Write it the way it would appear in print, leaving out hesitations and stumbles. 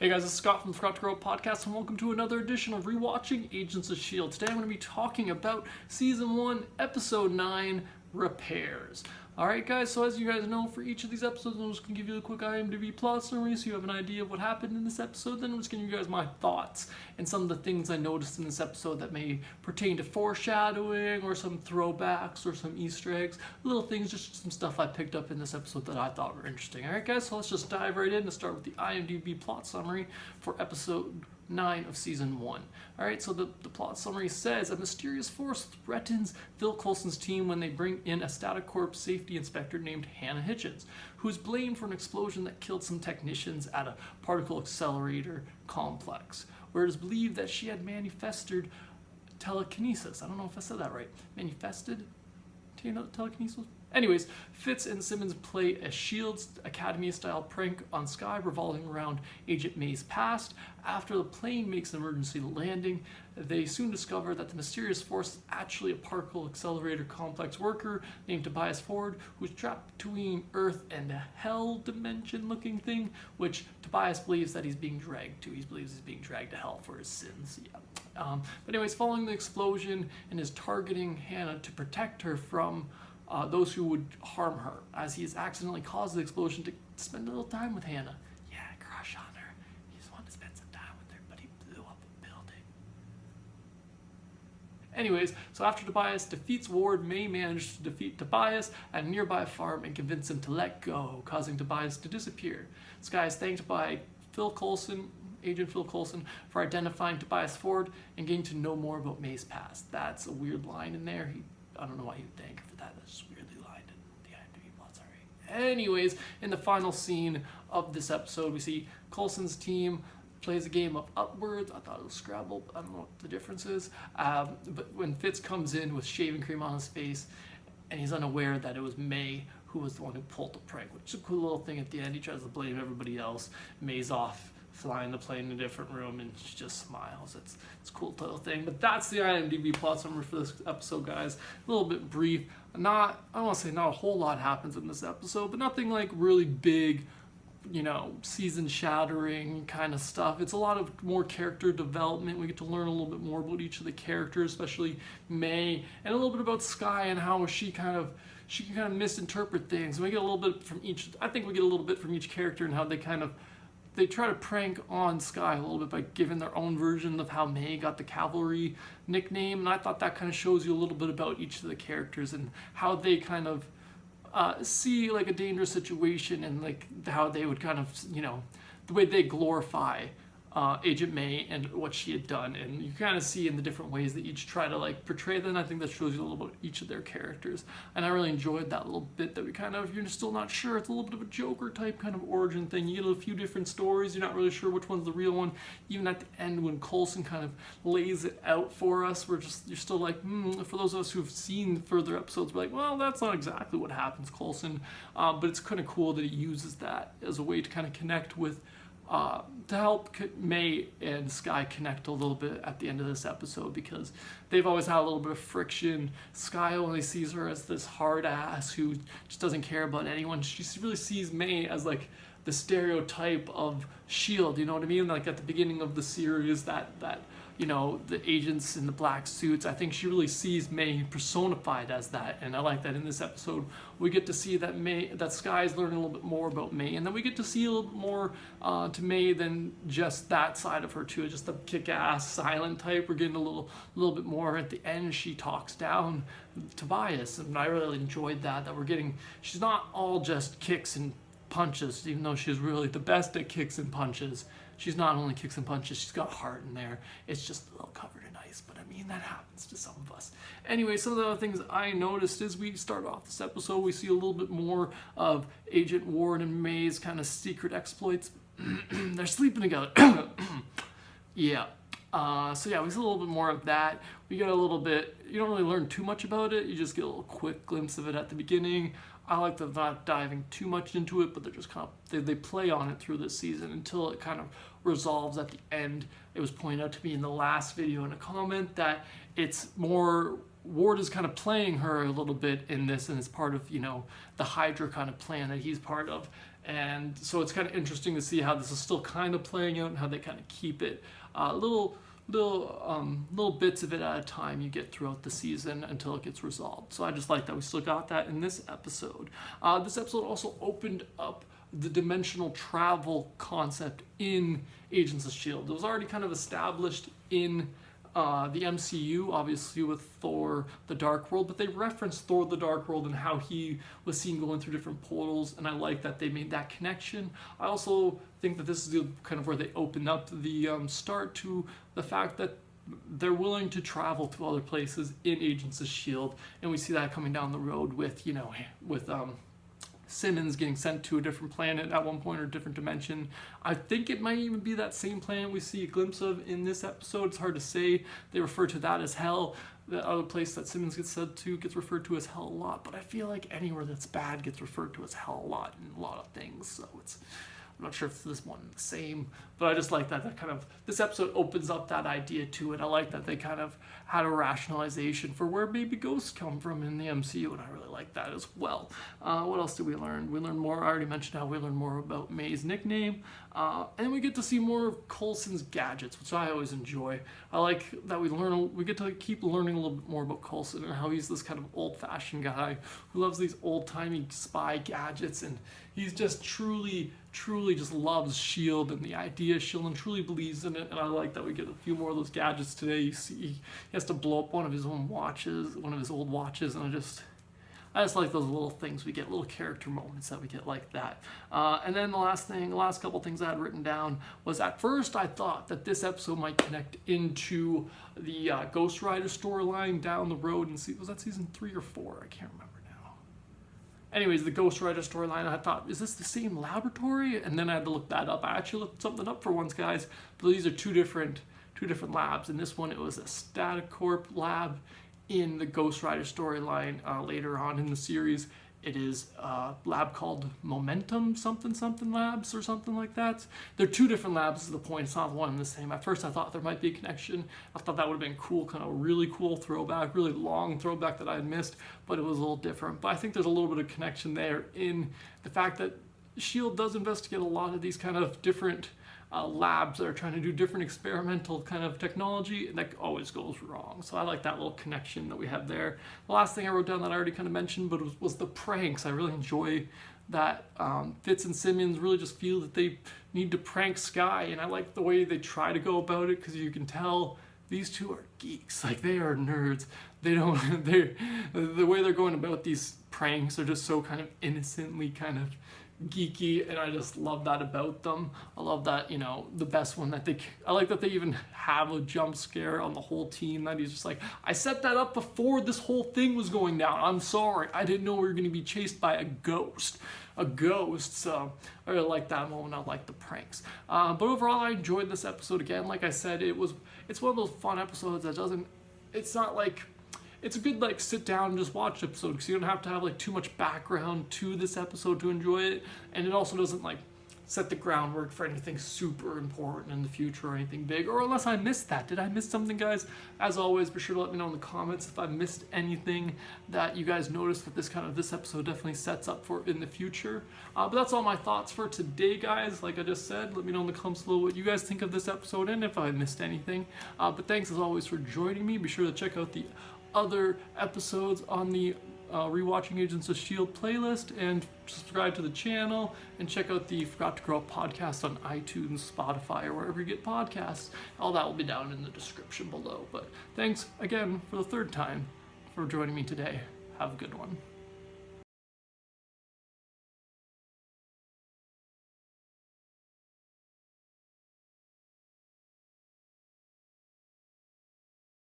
Hey guys, this is Scott from the Forgot to Grow Up Podcast, and welcome to another edition of ReWatching Agents of S.h.i.e.L.D. Today I'm going to be talking about Season 1, Episode 9, Repairs. Alright guys, so as you guys know, for each of these episodes, I'm just going to give you a quick IMDb plot summary so you have an idea of what happened in this episode. Then I'm just going to give you guys my thoughts and some of the things I noticed in this episode that may pertain to foreshadowing or some throwbacks or some Easter eggs. Little things, just some stuff I picked up in this episode that I thought were interesting. Alright guys, so let's just dive right in and start with the IMDb plot summary for Episode 9 of Season 1. Alright, so the plot summary says, a mysterious force threatens Phil Coulson's team when they bring in a Static Corp safety inspector named Hannah Hitchens, who is blamed for an explosion that killed some technicians at a particle accelerator complex, where it is believed that she had manifested telekinesis. I don't know if I said that right. Manifested telekinesis? Anyways, Fitz and Simmons play a S.h.i.e.L.D. Academy-style prank on S.h.i.e.L.D. revolving around Agent May's past. After the plane makes an emergency landing, they soon discover that the mysterious force is actually a particle accelerator complex worker named Tobias Ford, who's trapped between Earth and a hell dimension-looking thing, which Tobias believes that he's being dragged to. He believes he's being dragged to hell for his sins. Yeah. But anyways, following the explosion and is targeting Hannah to protect her from those who would harm her, as he has accidentally caused the explosion to spend a little time with Hannah. Yeah, crush on her. He just wanted to spend some time with her, but he blew up a building. Anyways, so after Tobias defeats Ward, May manages to defeat Tobias at a nearby farm and convince him to let go, causing Tobias to disappear. This guy is thanked by Phil Coulson, Agent Phil Coulson, for identifying Tobias Ford and getting to know more about May's past. That's a weird line in there. I don't know why he would thank her for that. That's just weirdly lined in the IMDb plot. Sorry. Anyways, in the final scene of this episode, we see Coulson's team plays a game of Upwards. I thought it was Scrabble, but I don't know what the difference is. But when Fitz comes in with shaving cream on his face, and he's unaware that it was May who was the one who pulled the prank, which is a cool little thing at the end. He tries to blame everybody else. May's off flying the plane in a different room, and she just smiles. It's a cool little thing. But that's the IMDb plot summary for this episode, guys. A little bit brief. I don't want to say not a whole lot happens in this episode, but nothing like really big, season shattering kind of stuff. It's a lot of more character development. We get to learn a little bit more about each of the characters, especially May, and a little bit about S.h.i.e.L.D. and how she can kind of misinterpret things. And we get a little bit from each. I think we get a little bit from each character and how they try to prank on S.h.i.e.L.D. a little bit by giving their own version of how May got the Cavalry nickname. And I thought that kind of shows you a little bit about each of the characters and how they kind of see like a dangerous situation and like how they would kind of, the way they glorify Agent May and what she had done. And you kind of see in the different ways that each try to like portray them. I think that shows you a little bit each of their characters. And I really enjoyed that little bit that you're still not sure. It's a little bit of a Joker type kind of origin thing. You get a few different stories. You're not really sure which one's the real one. Even at the end when Coulson kind of lays it out for us, you're still like, for those of us who've seen further episodes, we're like, well, that's not exactly what happens, Coulson. But it's kind of cool that he uses that as a way to kind of connect with to help May and S.h.i.E.L.D. connect a little bit at the end of this episode, because they've always had a little bit of friction. S.h.i.E.L.D. only sees her as this hard ass who just doesn't care about anyone. She really sees May as like the stereotype of S.h.i.e.L.D., you know what I mean? Like at the beginning of the series, that the agents in the black suits, I think she really sees May personified as that. And I like that in this episode we get to see that S.h.i.E.L.D. is learning a little bit more about May, and then we get to see a little bit more to May than just that side of her too, just the kick-ass silent type. We're getting a little bit more at the end. She talks down Tobias, and I really enjoyed that she's not all just kicks and punches, even though she's really the best at kicks and punches. She's not only kicks and punches, she's got heart in there. It's just a little covered in ice, but I mean, that happens to some of us. Anyway, some of the other things I noticed as we start off this episode, we see a little bit more of Agent Ward and May's kind of secret exploits. They're sleeping together. Yeah. So yeah, we see a little bit more of that. We get a little bit, you don't really learn too much about it. You just get a little quick glimpse of it at the beginning. I like them not diving too much into it, but they're just kind of, they play on it through this season until it kind of resolves at the end. It was pointed out to me in the last video in a comment that it's more, Ward is kind of playing her a little bit in this, and it's part of, the Hydra kind of plan that he's part of. And so it's kind of interesting to see how this is still kind of playing out and how they kind of keep it little bits of it at a time you get throughout the season until it gets resolved. So I just like that we still got that in this episode. This episode also opened up the dimensional travel concept in Agents of S.H.I.E.L.D. It was already kind of established in the MCU, obviously with Thor the Dark World, but they referenced Thor the Dark World and how he was seen going through different portals, and I like that they made that connection. I also think that this is the kind of where they open up the start to the fact that they're willing to travel to other places in Agents of S.H.I.E.L.D., and we see that coming down the road with, with Simmons getting sent to a different planet at one point or a different dimension. I think it might even be that same planet we see a glimpse of in this episode. It's hard to say. They refer to that as hell. The other place that Simmons gets sent to gets referred to as hell a lot, but I feel like anywhere that's bad gets referred to as hell a lot in a lot of things, so I'm not sure if this one is the same, but I just like that kind of, this episode opens up that idea to it. I like that they kind of had a rationalization for where maybe ghosts come from in the MCU, and I really like that as well. What else did we learn? We learned more, I already mentioned how we learned more about May's nickname, and then we get to see more of Coulson's gadgets, which I always enjoy. I like that we get to keep learning a little bit more about Coulson and how he's this kind of old-fashioned guy who loves these old-timey spy gadgets, and he's just truly just loves S.H.I.E.L.D. and the idea of S.H.I.E.L.D. and truly believes in it, and I like that we get a few more of those gadgets today. You see he has to blow up one of his old watches, and I just like those little things we get, little character moments that we get like that. And then the last couple things I had written down was, at first I thought that this episode might connect into the Ghost Rider storyline down the road, and was that season 3 or 4? I can't remember. Anyways, the Ghost Rider storyline, I thought, is this the same laboratory? And then I had to look that up. I actually looked something up for once, guys. But these are two different labs. In this one, it was a Staticorp lab. In the Ghost Rider storyline later on in the series, it is a lab called Momentum something Labs or something like that. They're two different labs is the point. It's not one and the same. At first I thought there might be a connection. I thought that would have been cool, kind of really cool throwback, really long throwback that I had missed, but it was a little different. But I think there's a little bit of connection there in the fact that S.H.I.E.L.D. does investigate a lot of these kind of different labs that are trying to do different experimental kind of technology, and that always goes wrong. So I like that little connection that we have there. The last thing I wrote down that I already kind of mentioned, but was the pranks. I really enjoy that Fitz and Simmons really just feel that they need to prank Skye, and I like the way they try to go about it, because you can tell these two are geeks. Like, they are nerds. The way they're going about these pranks are just so kind of innocently kind of geeky, and I just love that about them. I love that, the best one that I like that they even have a jump scare on the whole team, that he's just like, I set that up before this whole thing was going down. I'm sorry. I didn't know we were going to be chased by a ghost. So I really like that moment. I like the pranks. But overall, I enjoyed this episode again. Like I said, it's one of those fun episodes that it's not like, it's a good sit down and just watch episode, because you don't have to have too much background to this episode to enjoy it, and it also doesn't set the groundwork for anything super important in the future or anything big, or unless I missed that. Did I miss something, guys? As always, be sure to let me know in the comments if I missed anything that you guys noticed that this episode definitely sets up for in the future. But that's all my thoughts for today, guys. Like I just said, let me know in the comments below what you guys think of this episode and if I missed anything. But thanks as always for joining me. Be sure to check out the other episodes on the ReWatching Agents of S.H.I.E.L.D. playlist, and subscribe to the channel, and check out the Forgot to Grow Up podcast on iTunes, Spotify, or wherever you get podcasts. All that will be down in the description below. But thanks again for the third time for joining me today. Have a good one.